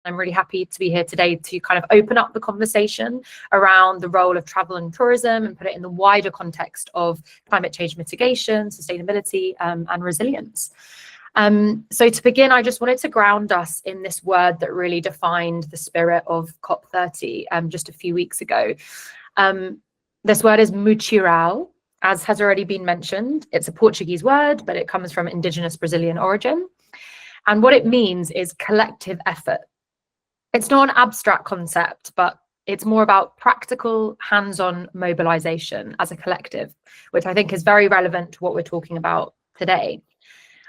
I'm really happy to be here today to kind of open up the conversation around the role of travel and tourism and put it in the wider context of climate change mitigation, sustainability, and resilience. So to begin, I just wanted to ground us in this word that really defined the spirit of COP30 just a few weeks ago. This word is Mutirão, as has already been mentioned. It's a Portuguese word, but it comes from Indigenous Brazilian origin. And what it means is collective effort. It's not an abstract concept, but it's more about practical, hands-on mobilization as a collective, which I think is very relevant to what we're talking about today.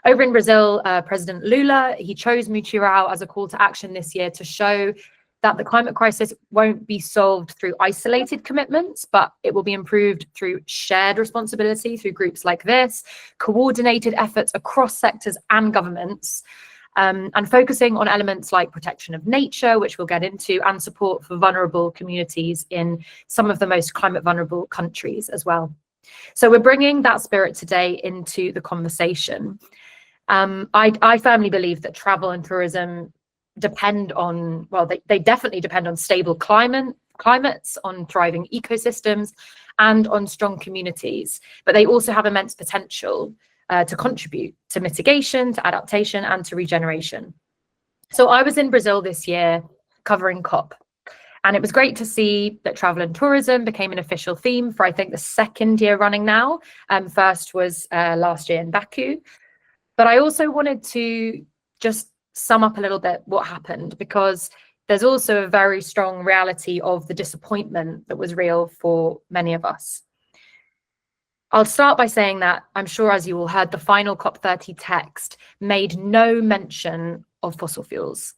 Over in Brazil, President Lula, he chose Mutirão as a call to action this year to show that the climate crisis won't be solved through isolated commitments, but it will be improved through shared responsibility through groups like this, coordinated efforts across sectors and governments, and focusing on elements like protection of nature, which we'll get into, and support for vulnerable communities in some of the most climate vulnerable countries as well. So we're bringing that spirit today into the conversation. I firmly believe that travel and tourism depend on, well, they definitely depend on stable climates, on thriving ecosystems, and on strong communities. But they also have immense potential to contribute to mitigation, to adaptation, and to regeneration. So I was in Brazil this year covering COP. And it was great to see that travel and tourism became an official theme for, I think, the second year running now. First was last year in Baku. But I also wanted to just sum up a little bit what happened, because there's also a very strong reality of the disappointment that was real for many of us. I'll start by saying that I'm sure, as you all heard, the final COP30 text made no mention of fossil fuels.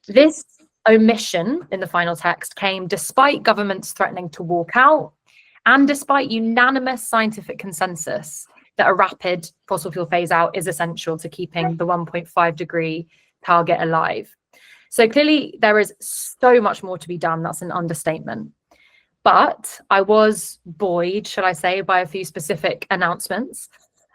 This omission in the final text came despite governments threatening to walk out and despite unanimous scientific consensus that a rapid fossil fuel phase out is essential to keeping the 1.5 degree target alive. So clearly there is so much more to be done. That's an understatement. But I was buoyed, shall I say, by a few specific announcements.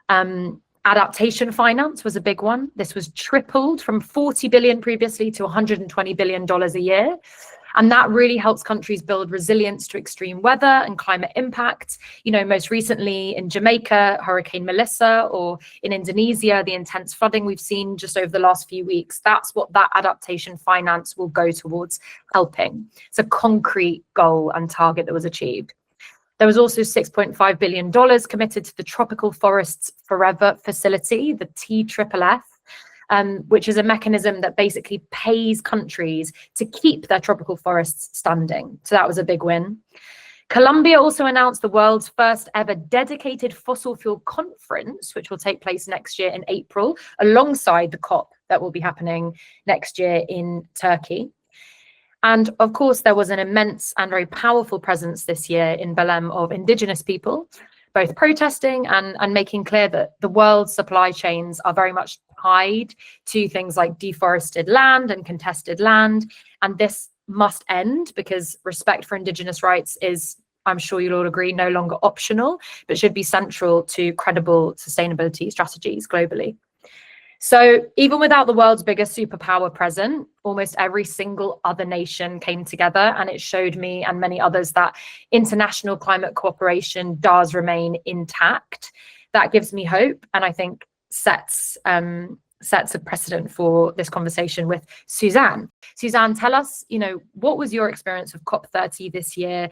Adaptation finance was a big one. This was tripled from 40 billion previously to $120 billion a year. And that really helps countries build resilience to extreme weather and climate impact. You know, most recently in Jamaica, Hurricane Melissa, or in Indonesia, the intense flooding we've seen just over the last few weeks. That's what that adaptation finance will go towards helping. It's a concrete goal and target that was achieved. There was also $6.5 billion committed to the Tropical Forests Forever facility, the TFFF, which is a mechanism that basically pays countries to keep their tropical forests standing. So that was a big win. Colombia also announced the world's first ever dedicated fossil fuel conference, which will take place next year in April, alongside the COP that will be happening next year in Turkey. And of course, there was an immense and very powerful presence this year in Belém of Indigenous people, both protesting and making clear that the world's supply chains are very much tied to things like deforested land and contested land. And this must end, because respect for Indigenous rights is, I'm sure you'll all agree, no longer optional, but should be central to credible sustainability strategies globally. So even without the world's biggest superpower present, almost every single other nation came together, and it showed me and many others that international climate cooperation does remain intact. That gives me hope, and I think sets a precedent for this conversation with Susanne. Susanne, tell us, what was your experience of COP30 this year?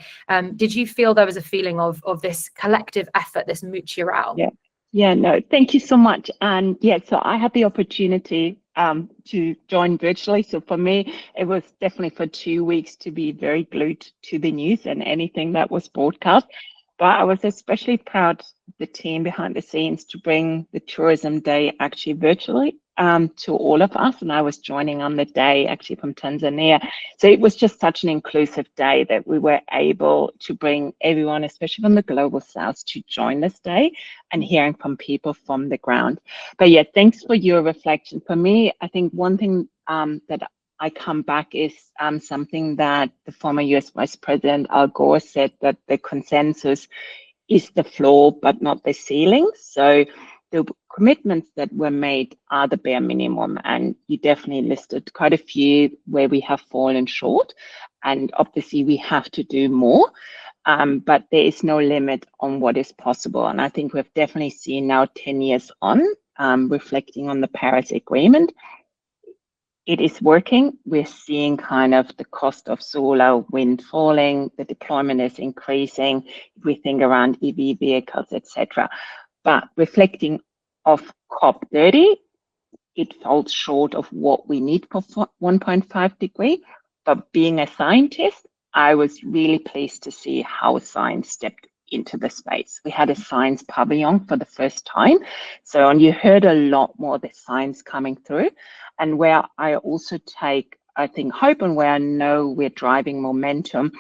Did you feel there was a feeling of this collective effort, this Mutirão? Yeah, no, thank you so much. And yeah, so I had the opportunity to join virtually. So for me, it was definitely for 2 weeks to be very glued to the news and anything that was broadcast. But I was especially proud of the team behind the scenes to bring the tourism day actually virtually to all of us. And I was joining on the day actually from Tanzania. So it was just such an inclusive day that we were able to bring everyone, especially from the global south, to join this day and hearing from people from the ground. But yeah, thanks for your reflection. For me, I think one thing that I come back is something that the former US Vice President Al Gore said, that the consensus is the floor, but not the ceiling. So the commitments that were made are the bare minimum, and you definitely listed quite a few where we have fallen short, and obviously we have to do more, but there is no limit on what is possible. And I think we've definitely seen now 10 years on, reflecting on the Paris Agreement, it is working. We're seeing kind of the cost of solar, wind falling, the deployment is increasing, if we think around EV vehicles, etc. But reflecting of COP30, it falls short of what we need for 1.5 degree. But being a scientist, I was really pleased to see how science stepped into the space. We had a science pavilion for the first time. So, and you heard a lot more of the science coming through. And where I also take, I think, hope, and where I know we're driving momentum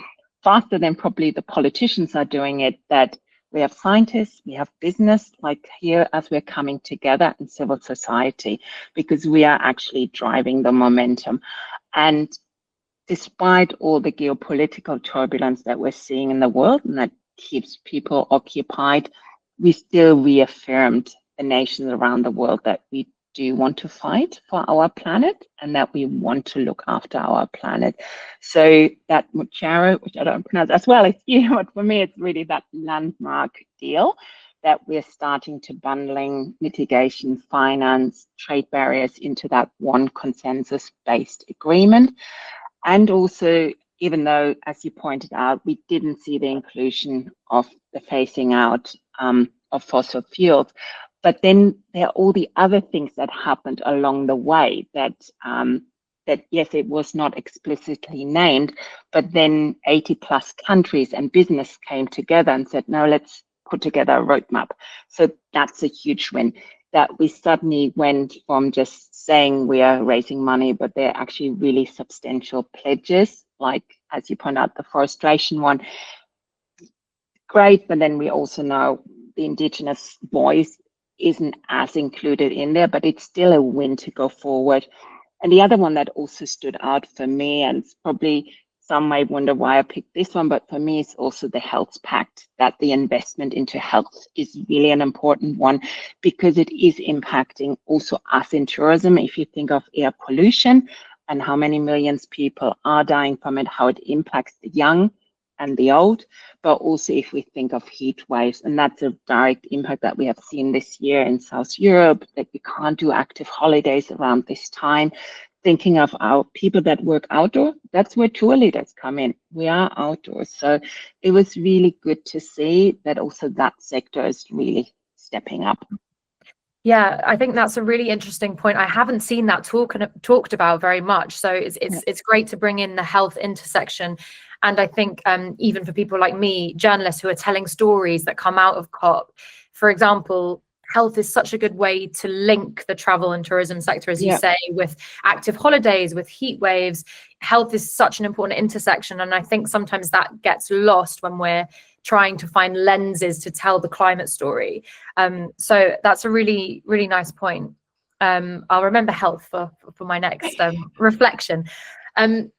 faster than probably the politicians are doing it, that we have scientists, we have business, like here as we're coming together, in civil society, because we are actually driving the momentum. And despite all the geopolitical turbulence that we're seeing in the world, and that keeps people occupied, we still reaffirmed the nations around the world that we do want to fight for our planet and that we want to look after our planet. So that Mutirão, which I don't pronounce as well as you, but for me, it's really that landmark deal that we're starting to bundling mitigation, finance, trade barriers into that one consensus-based agreement. And also, even though, as you pointed out, we didn't see the inclusion of the phasing out of fossil fuels, but then there are all the other things that happened along the way that, that yes, it was not explicitly named, but then 80 plus countries and business came together and said, no, let's put together a roadmap. So that's a huge win, that we suddenly went from just saying we are raising money, but they're actually really substantial pledges, like, as you point out, the forestation one. Great, but then we also know the Indigenous voice isn't as included in there, but it's still a win to go forward. And the other one that also stood out for me, and it's probably some might wonder why I picked this one, but for me, it's also the Health Pact, that the investment into health is really an important one because it is impacting also us in tourism. If you think of air pollution and how many millions people are dying from it, how it impacts the young and the old, but also if we think of heat waves, and that's a direct impact that we have seen this year in South Europe, that we can't do active holidays around this time. Thinking of our people that work outdoor, that's where tour leaders come in. We are outdoors. So it was really good to see that also that sector is really stepping up. Yeah, I think that's a really interesting point. I haven't seen that talked about very much. So it's great to bring in the health intersection. And I think even for people like me, journalists who are telling stories that come out of COP, for example, health is such a good way to link the travel and tourism sector, as you say, with active holidays, with heat waves. Health is such an important intersection. And I think sometimes that gets lost when we're trying to find lenses to tell the climate story. So that's a really, really nice point. I'll remember health for my next reflection. And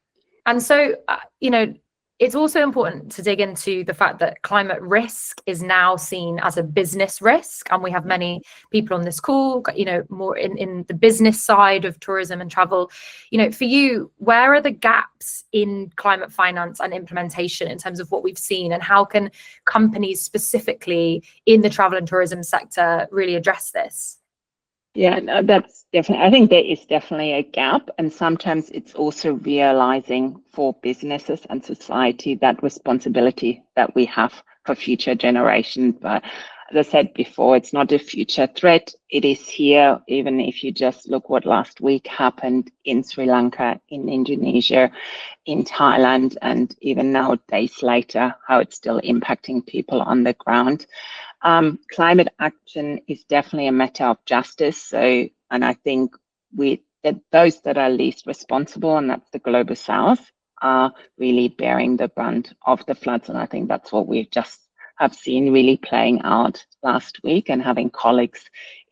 so, you know, it's also important to dig into the fact that climate risk is now seen as a business risk. And we have many people on this call, you know, more in the business side of tourism and travel. You know, for you, where are the gaps in climate finance and implementation in terms of what we've seen, and how can companies specifically in the travel and tourism sector really address this? Yeah, no, that's definitely, I think there is definitely a gap. And sometimes it's also realizing for businesses and society that responsibility that we have for future generations. But as I said before, it's not a future threat. It is here. Even if you just look what last week happened in Sri Lanka, in Indonesia, in Thailand, and even now days later, how it's still impacting people on the ground. Climate action is definitely a matter of justice. So, and I think that those that are least responsible, and that's the global south, are really bearing the brunt of the floods. And I think that's what we just have seen really playing out last week, and having colleagues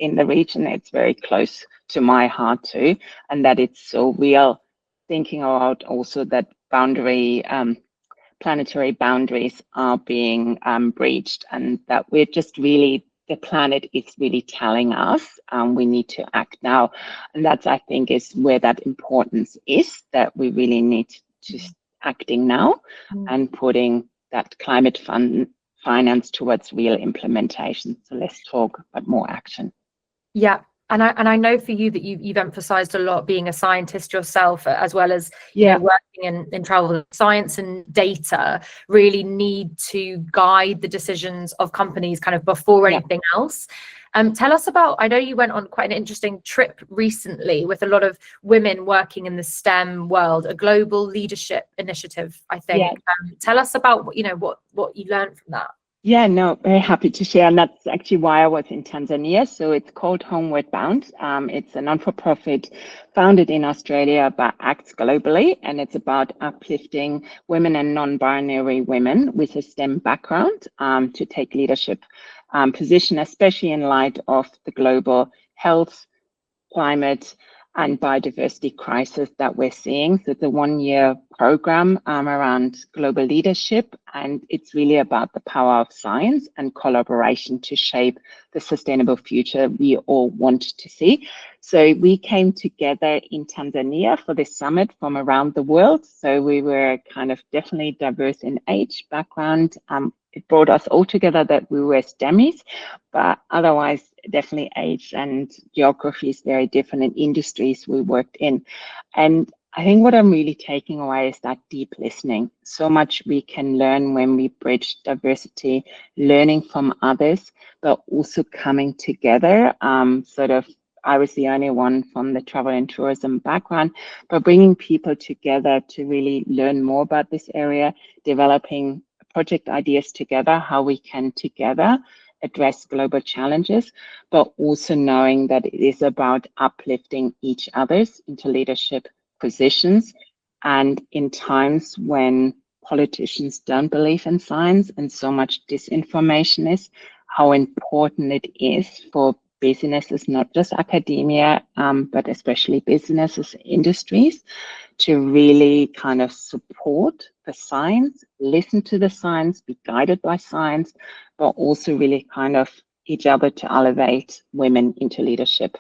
in the region, it's very close to my heart too. And that it's so real, thinking about also that planetary boundaries are being breached, and that we're just really the planet is really telling us we need to act now. And that's, I think, is where that importance is, that we really need to acting now and putting that climate finance towards real implementation. So let's talk about more action. Yeah. And I know for you that you've emphasized a lot being a scientist yourself, as well as you know, working in travel. Science and data really need to guide the decisions of companies kind of before anything else. Tell us about, I know you went on quite an interesting trip recently with a lot of women working in the STEM world, a global leadership initiative, I think. Tell us about what you learned from that. Yeah, no, very happy to share. And that's actually why I was in Tanzania. So it's called Homeward Bound. It's a non-for-profit founded in Australia but acts globally. And it's about uplifting women and non-binary women with a STEM background to take leadership position, especially in light of the global health, climate, and biodiversity crisis that we're seeing. So it's a one-year program around global leadership, and it's really about the power of science and collaboration to shape the sustainable future we all want to see. So we came together in Tanzania for this summit from around the world. So we were kind of definitely diverse in age, background. It brought us all together that we were STEMmies, but otherwise definitely age and geography is very different in industries we worked in. And I think what I'm really taking away is that deep listening. So much we can learn when we bridge diversity, learning from others, but also coming together. I was the only one from the travel and tourism background, but bringing people together to really learn more about this area, developing project ideas together, how we can together address global challenges, but also knowing that it is about uplifting each other's into leadership positions. And in times when politicians don't believe in science and so much disinformation is, how important it is for businesses, not just academia, but especially businesses, industries, to really kind of support the science, listen to the science, be guided by science, but also really kind of each other to elevate women into leadership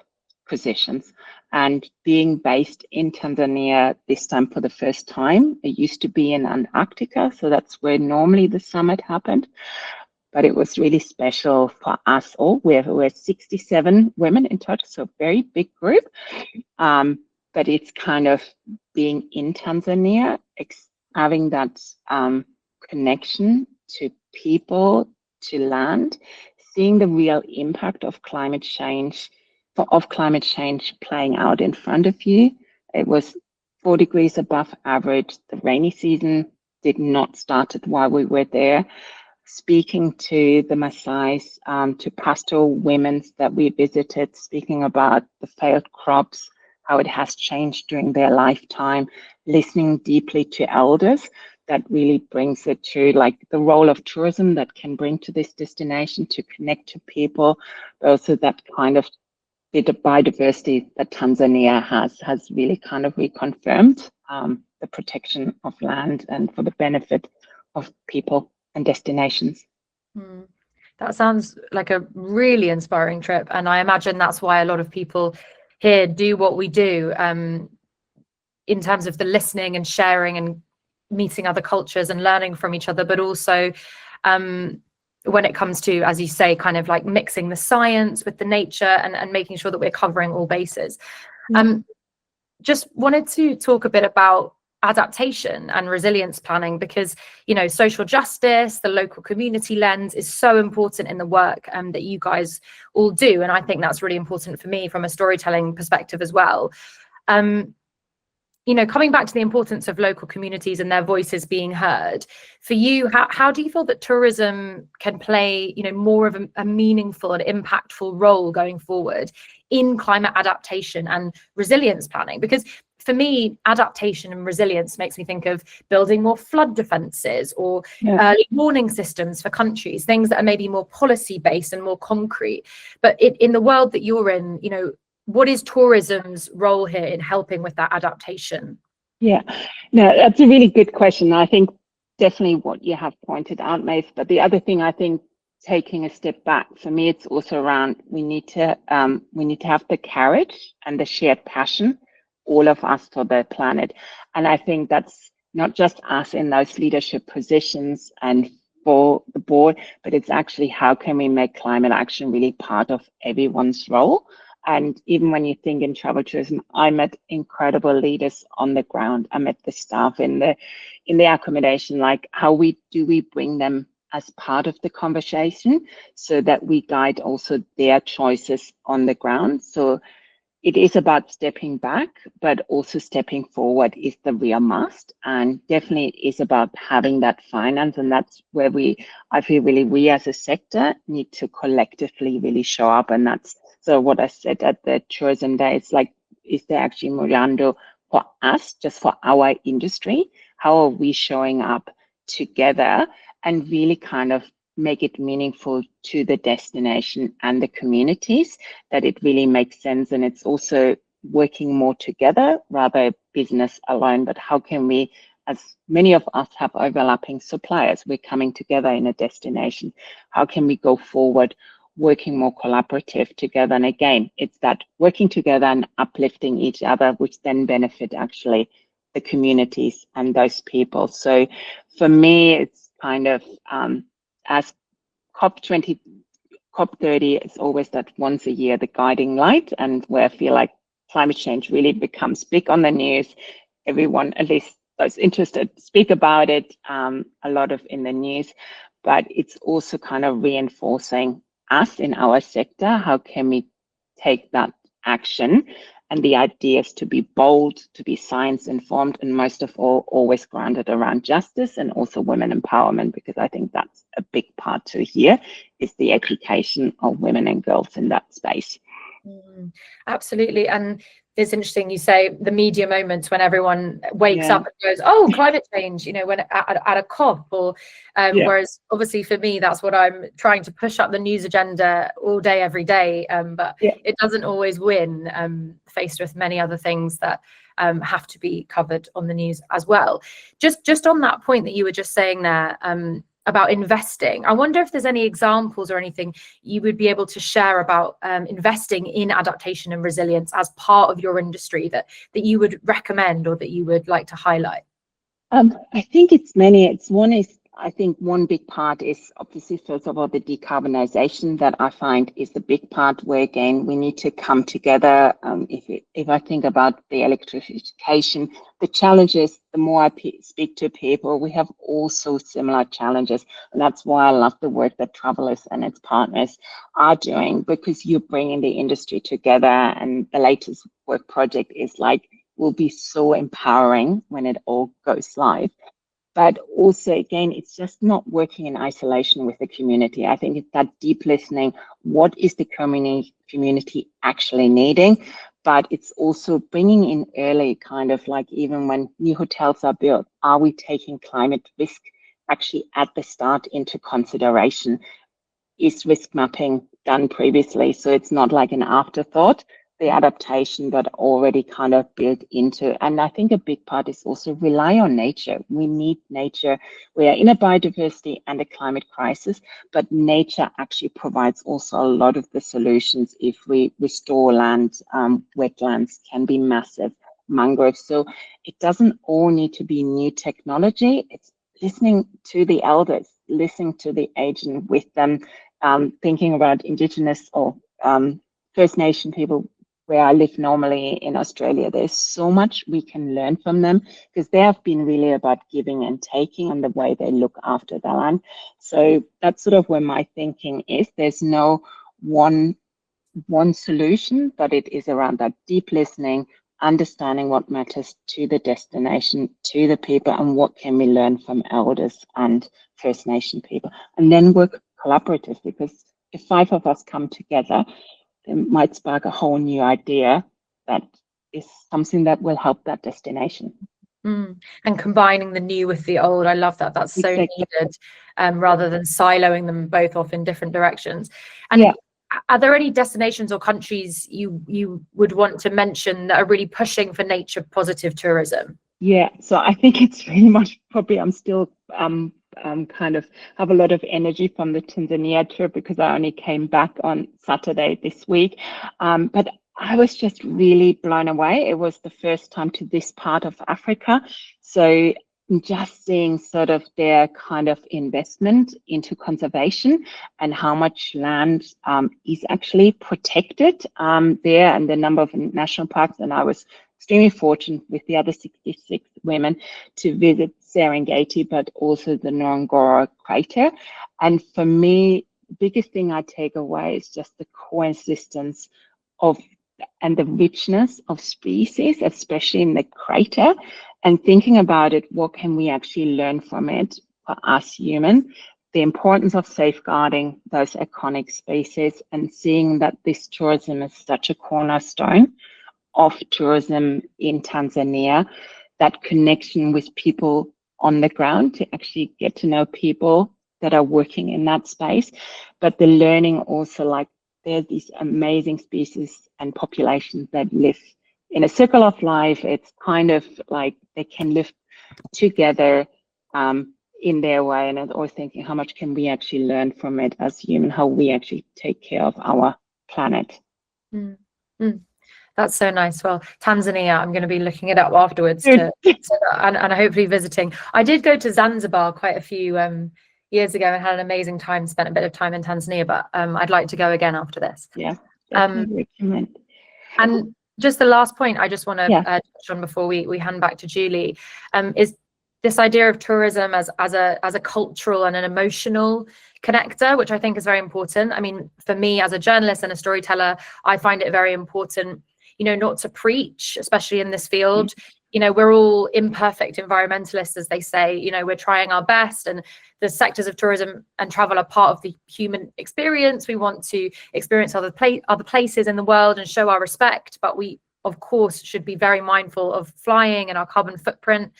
positions. And being based in Tanzania this time for the first time, it used to be in Antarctica, so that's where normally the summit happened. But it was really special for us all. We're 67 women in total, so a very big group. But it's kind of being in Tanzania, having that connection to people, to land, seeing the real impact of climate change playing out in front of you. It was 4 degrees above average. The rainy season did not start while we were there. Speaking to the Maasai's, to pastoral women that we visited, speaking about the failed crops, how it has changed during their lifetime, listening deeply to elders, that really brings it to like the role of tourism that can bring to this destination to connect to people, but also that kind of bit of biodiversity that Tanzania has really kind of reconfirmed the protection of land and for the benefit of people and destinations. That sounds like a really inspiring trip, and I imagine that's why a lot of people here do what we do in terms of the listening and sharing and meeting other cultures and learning from each other, but also when it comes to, as you say, kind of like mixing the science with the nature and making sure that we're covering all bases. Just wanted to talk a bit about adaptation and resilience planning, because social justice, the local community lens is so important in the work that you guys all do, and I think that's really important for me from a storytelling perspective as well. Coming back to the importance of local communities and their voices being heard, for you, how do you feel that tourism can play more of a meaningful and impactful role going forward in climate adaptation and resilience planning? Because for me, adaptation and resilience makes me think of building more flood defences or early warning systems for countries, things that are maybe more policy based and more concrete. But in the world that you're in, what is tourism's role here in helping with that adaptation? Yeah, no, that's a really good question. I think definitely what you have pointed out, Maeve. But the other thing I think taking a step back, for me, it's also around we need to have the courage and the shared passion, all of us, for the planet. And I think that's not just us in those leadership positions and for the board, but it's actually how can we make climate action really part of everyone's role. And even when you think in travel tourism, I met incredible leaders on the ground. I met the staff in the accommodation, like how we bring them as part of the conversation so that we guide also their choices on the ground. So it is about stepping back, but also stepping forward is the real must. And definitely it is about having that finance. And that's where I feel really we as a sector need to collectively really show up. And that's so what I said at the tourism day. It's like, is there actually Murando for us, just for our industry? How are we showing up together and really kind of make it meaningful to the destination and the communities, that it really makes sense? And it's also working more together rather business alone. But how can we, as many of us have overlapping suppliers, we're coming together in a destination. How can we go forward working more collaborative together? And again, it's that working together and uplifting each other, which then benefit actually the communities and those people. So for me, it's kind of as COP30 is always that once a year, the guiding light, and where I feel like climate change really becomes big on the news. Everyone, at least those interested, speak about it a lot of in the news, but it's also kind of reinforcing us in our sector. How can we take that action? And the idea is to be bold, to be science informed, and most of all, always grounded around justice and also women empowerment, because I think that's a big part to here is the education of women and girls in that space. Absolutely. And it's interesting you say the media moments when everyone wakes up and goes, oh, climate change, you know, when at a COP or whereas obviously for me, that's what I'm trying to push up the news agenda all day, every day. But it doesn't always win, faced with many other things that have to be covered on the news as well. Just on that point that you were just saying there, about investing, I wonder if there's any examples or anything you would be able to share about investing in adaptation and resilience as part of your industry that you would recommend or that you would like to highlight. I think it's many. I think one big part is obviously, first of all, the decarbonization that I find is the big part where, again, we need to come together. If I think about the electrification, the challenges, the more I speak to people, we have also similar challenges. And that's why I love the work that Travelers and its partners are doing, because you're bringing the industry together. And the latest work project is like, will be so empowering when it all goes live. But also, again, it's just not working in isolation with the community. I think it's that deep listening. What is the community actually needing? But it's also bringing in early, kind of like even when new hotels are built, are we taking climate risk actually at the start into consideration? Is risk mapping done previously? So it's not like an afterthought, the adaptation, but already kind of built into. And I think a big part is also rely on nature. We need nature. We are in a biodiversity and a climate crisis, but nature actually provides also a lot of the solutions. If we restore land, wetlands can be massive, mangroves. So it doesn't all need to be new technology. It's listening to the elders, listening to the agent with them, thinking about Indigenous or First Nation people. Where I live normally in Australia, there's so much we can learn from them, because they have been really about giving and taking and the way they look after the land. So that's sort of where my thinking is. There's no one solution, but it is around that deep listening, understanding what matters to the destination, to the people, and what can we learn from elders and First Nation people, and then work collaboratively, because if 5 of us come together, it might spark a whole new idea that is something that will help that destination. And combining the new with the old, I love that. That's so needed, rather than siloing them both off in different directions. And are there any destinations or countries you would want to mention that are really pushing for nature positive tourism? Yeah, so I think it's really much, probably I'm still kind of have a lot of energy from the Tanzania trip because I only came back on Saturday this week. But I was just really blown away. It was the first time to this part of Africa. So just seeing sort of their kind of investment into conservation and how much land is actually protected there, and the number of national parks. And I was extremely fortunate with the other 66 women to visit Serengeti, but also the Ngorongoro crater. And for me, the biggest thing I take away is just the coexistence of and the richness of species, especially in the crater, and thinking about it, what can we actually learn from it for us humans? The importance of safeguarding those iconic species and seeing that this tourism is such a cornerstone of tourism in Tanzania, that connection with people on the ground to actually get to know people that are working in that space, but the learning also, like, there's these amazing species and populations that live in a circle of life. It's kind of like they can live together in their way. And I'm always thinking, how much can we actually learn from it as humans, how we actually take care of our planet. That's so nice. Well, Tanzania, I'm going to be looking it up afterwards and hopefully visiting. I did go to Zanzibar quite a few years ago and had an amazing time, spent a bit of time in Tanzania, but I'd like to go again after this. Yeah, definitely recommend. And just the last point I just want to touch on before we hand back to Julie is this idea of tourism as a cultural and an emotional connector, which I think is very important. I mean, for me as a journalist and a storyteller, I find it very important, you know, not to preach, especially in this field. You know, we're all imperfect environmentalists, as they say. You know, we're trying our best, and the sectors of tourism and travel are part of the human experience. We want to experience other places in the world and show our respect, but we, of course, should be very mindful of flying and our carbon footprint.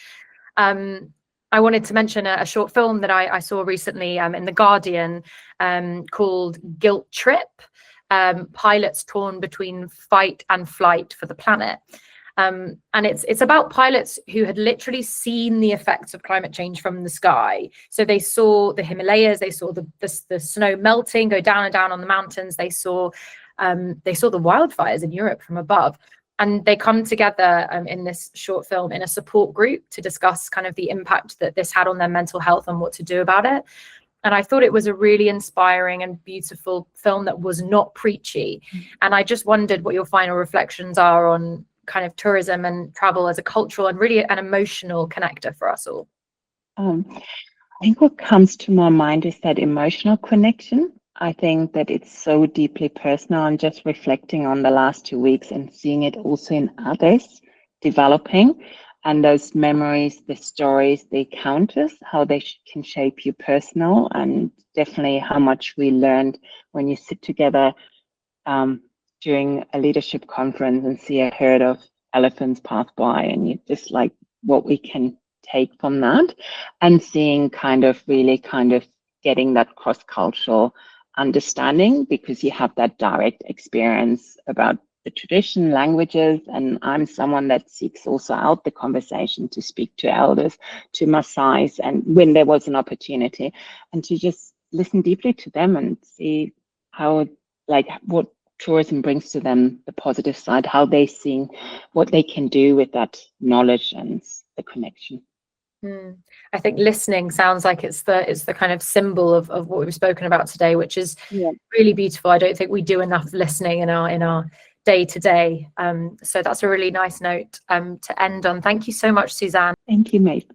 I wanted to mention a short film that I saw recently in The Guardian called Guilt Trip, Pilots Torn Between Fight and Flight for the Planet. And it's about pilots who had literally seen the effects of climate change from the sky. So they saw the Himalayas, they saw the snow melting, go down and down on the mountains. They saw the wildfires in Europe from above. And they come together in this short film in a support group to discuss kind of the impact that this had on their mental health and what to do about it. And I thought it was a really inspiring and beautiful film that was not preachy. And I just wondered what your final reflections are on kind of tourism and travel as a cultural and really an emotional connector for us all. I think what comes to my mind is that emotional connection. I think that it's so deeply personal, and just reflecting on the last 2 weeks and seeing it also in others developing, and those memories, the stories, the encounters, how they can shape you personal, and definitely how much we learned when you sit together during a leadership conference and see a herd of elephants pass by, and you just like what we can take from that, and seeing kind of really kind of getting that cross-cultural understanding, because you have that direct experience about the tradition, languages, and I'm someone that seeks also out the conversation to speak to elders, to Maasai's, and when there was an opportunity, and to just listen deeply to them and see how, like, what tourism brings to them, the positive side, how they see what they can do with that knowledge and the connection. I think listening sounds like it's the kind of symbol of what we've spoken about today, which is really beautiful. I don't think we do enough listening in our day to day. So that's a really nice note to end on. Thank you so much, Susanne. Thank you, Maeve.